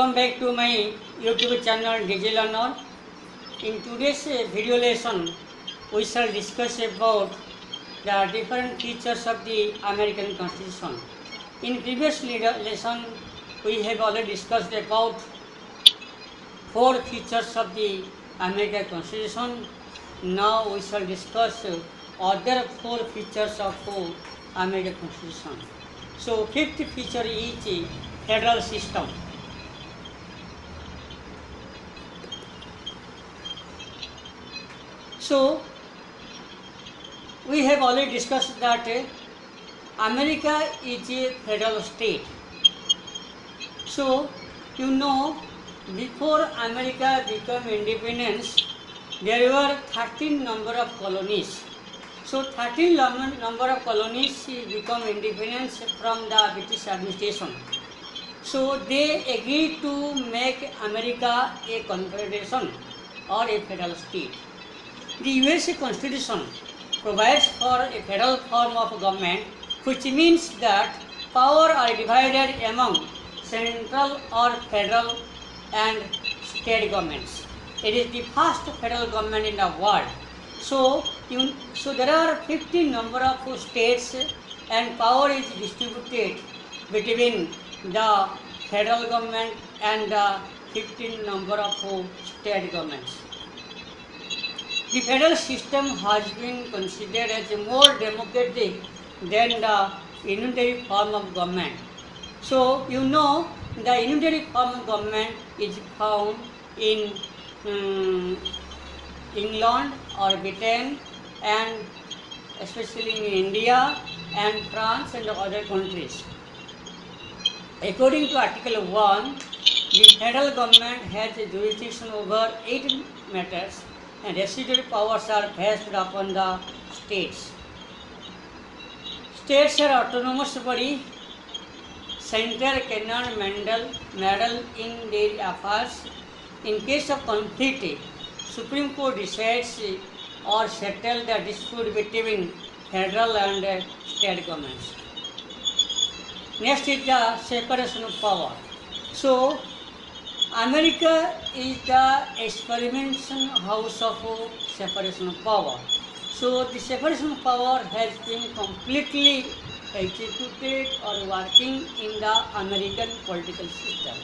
Welcome back to my YouTube channel DigiLearner. In today's video lesson, we shall discuss about the different features of the American Constitution. In previous lesson, we have already discussed about 4 features of the American Constitution. Now we shall discuss other 4 features of American Constitution. So, fifth feature is federal system. So, we have already discussed that America is a federal state. So, you know, before America became independence, there were 13 number of colonies. So, 13 number of colonies become independence from the British administration. So, they agreed to make America a confederation or a federal state. The USA Constitution provides for a federal form of government, which means that power are divided among central or federal and state governments. It is the first federal government in the world. So there are 15 number of states and power is distributed between the federal government and the 15 number of state governments. The federal system has been considered as more democratic than the unitary form of government. So, you know, the unitary form of government is found in England or Britain, and especially in India and France and other countries. According to Article 1, the federal government has jurisdiction over 8 matters, and residual powers are vested upon the states. States are autonomous body. Center cannot meddle in their affairs. In case of conflict, Supreme Court decides or settle the dispute between federal and state governments. Next is the separation of power. So, America is the experimentation house of separation of power. So, the separation of power has been completely executed or working in the American political system.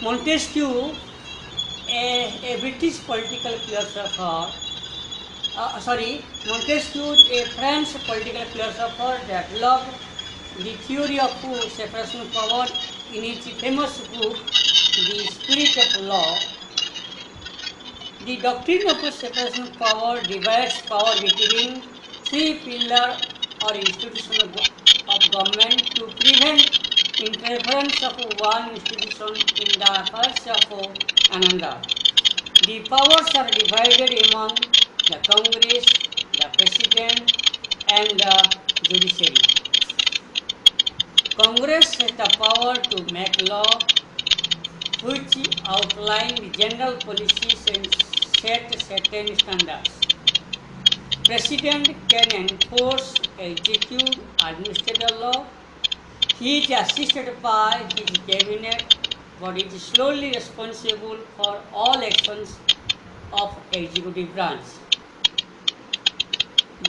Montesquieu, a British political philosopher, Montesquieu, a French political philosopher, developed the theory of separation of power in his famous book, The Spirit of Law. The doctrine of separation of power divides power between 3 pillars or institutions of government to prevent interference of one institution in the affairs of another. The powers are divided among the Congress, the President, and the judiciary. Congress has the power to make law, which outline the general policies and set certain standards. President can enforce, execute, administer the law. He is assisted by his cabinet, but is solely responsible for all actions of executive branch.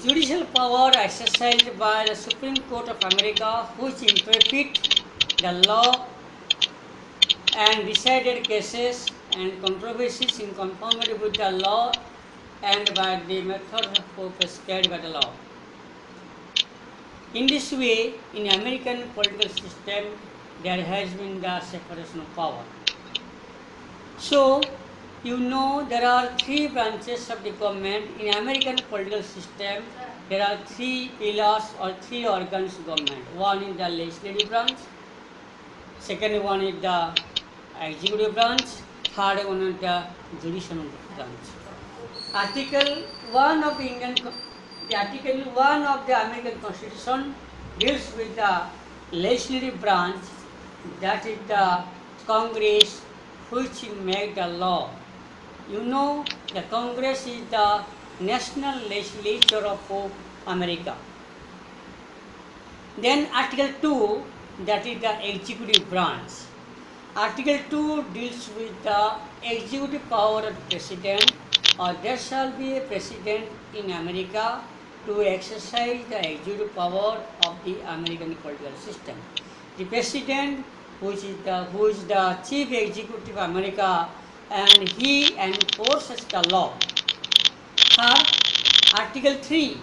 Judicial power exercised by the Supreme Court of America, which interpret the law and decided cases and controversies in conformity with the law and by the method prescribed by the law. In this way, in American political system, there has been the separation of power. So, you know, there are 3 branches of the government. In American political system, there are 3 pillars or 3 organs of government. One is the legislative branch, second one is the executive branch, third one is the judicial branch. Article 1 of the American Constitution deals with the legislative branch, that is the Congress, which make the law. You know, the Congress is the national legislature of America. Then Article 2 that is the executive branch. Article 2 deals with the executive power of the president, or there shall be a president in America to exercise the executive power of the American political system. The president, who is the chief executive of America, and he enforces the law. Third, Article 3.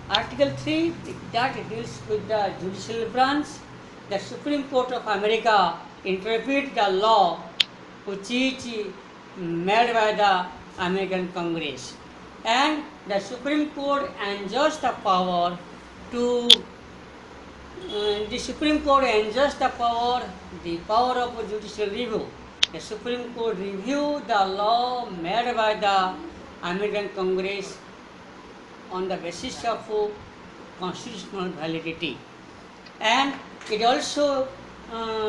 Article 3 that deals with the judicial branch. The Supreme Court of America interprets the law which is made by the American Congress. And the Supreme Court enjoys the power to the power of judicial review. The Supreme Court review the law made by the American Congress on the basis of constitutional validity, and it also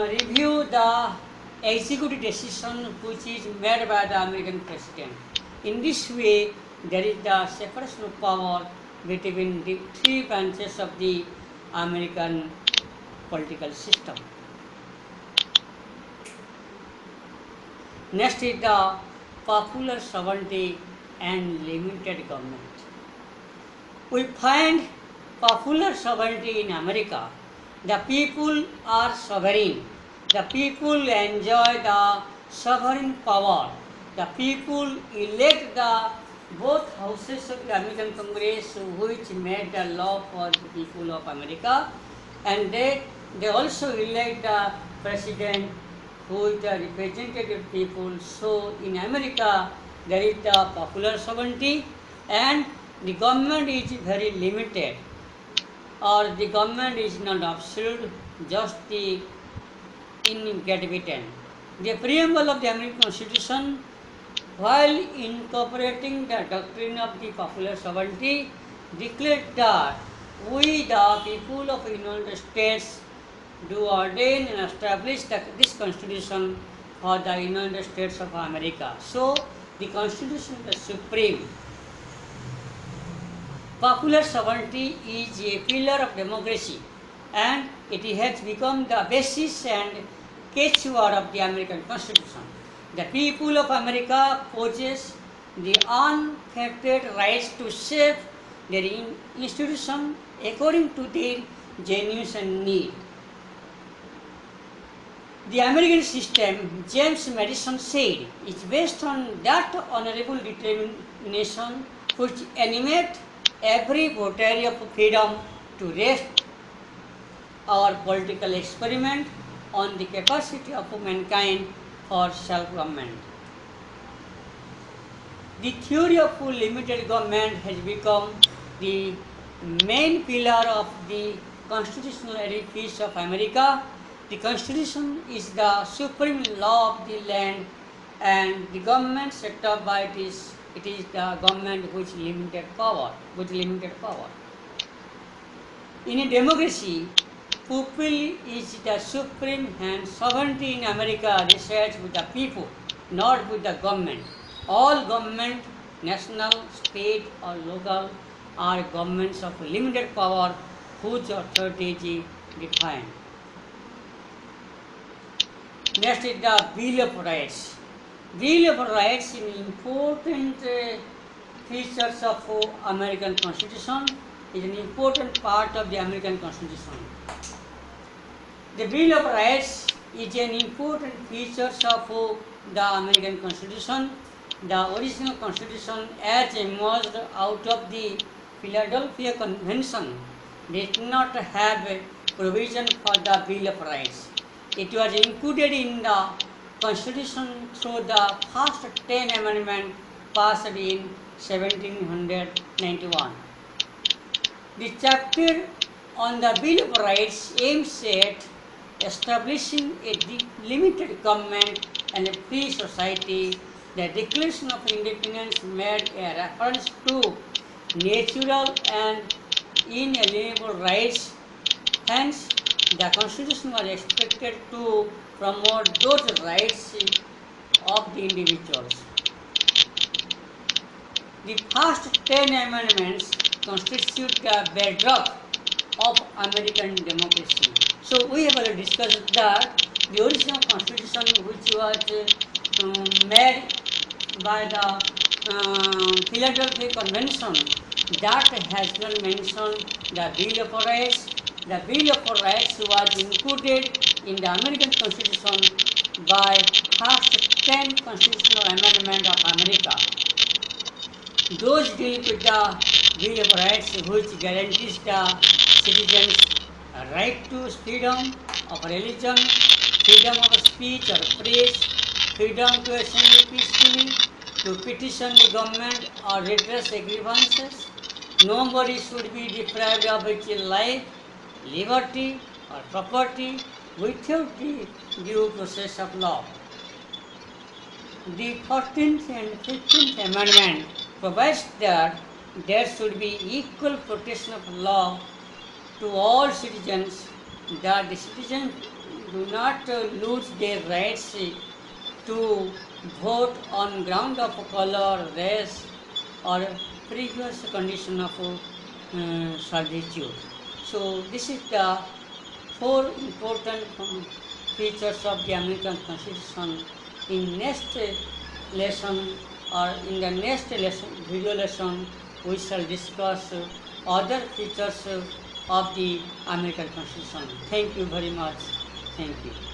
review the executive decision which is made by the American president. In this way, there is the separation of power between the three branches of the American political system. Next is the popular sovereignty and limited government. We find popular sovereignty in America. The people are sovereign. The people enjoy the sovereign power. The people elect the both houses of the American Congress, which made the law for the people of America, and they also elect the president, who is the representative people. So in America there is the popular sovereignty, and the government is very limited, or the government is not absolute, just the indeterminate. The preamble of the American Constitution, while incorporating the doctrine of the popular sovereignty, declared that we, the people of the United States, do ordain and establish this Constitution for the United States of America. So, the Constitution is the supreme. Popular sovereignty is a pillar of democracy, and it has become the basis and catchword of the American Constitution. The people of America possess the unfettered rights to shape their institution according to their genuine need. The American system, James Madison said, is based on that honorable determination which animates every votary of freedom to rest our political experiment on the capacity of mankind for self-government. The theory of limited government has become the main pillar of the constitutional edifice of America. The Constitution is the supreme law of the land, and the government set up by it is the government which limited power. In a democracy, people is the supreme, and sovereignty in America resides with the people, not with the government. All government, national, state or local, are governments of limited power whose authority is defined. Next is the Bill of Rights. Bill of Rights is an important features of American Constitution, is an important part of the American Constitution. The Bill of Rights is an important feature of the American Constitution. The original Constitution, as emerged out of the Philadelphia Convention, did not have a provision for the Bill of Rights. It was included in the Constitution through the first 10 amendments passed in 1791. The chapter on the Bill of Rights aims at establishing a limited government and a free society. The Declaration of Independence made a reference to natural and inalienable rights. Hence, the Constitution was expected to promote those rights of the individuals. The first 10 amendments constitute the bedrock of American democracy. So we have already discussed that the original constitution which was made by the Philadelphia Convention, that has not mentioned the Bill of Rights. The Bill of Rights was included in the American Constitution by first 10 constitutional amendment of America. Those deal with the Bill of Rights which guarantees the citizens a right to freedom of religion, freedom of speech or press, freedom to assemble peacefully, to petition the government or redress grievances. Nobody should be deprived of its life, liberty or property without the due process of law. The 14th and 15th Amendment provides that there should be equal protection of law to all citizens, that the citizens do not lose their rights to vote on ground of color, race, or previous condition of servitude. So this is the four important features of the American Constitution. In next lesson or in the next lesson, video lesson, we shall discuss other features of the American Constitution. Thank you very much. Thank you.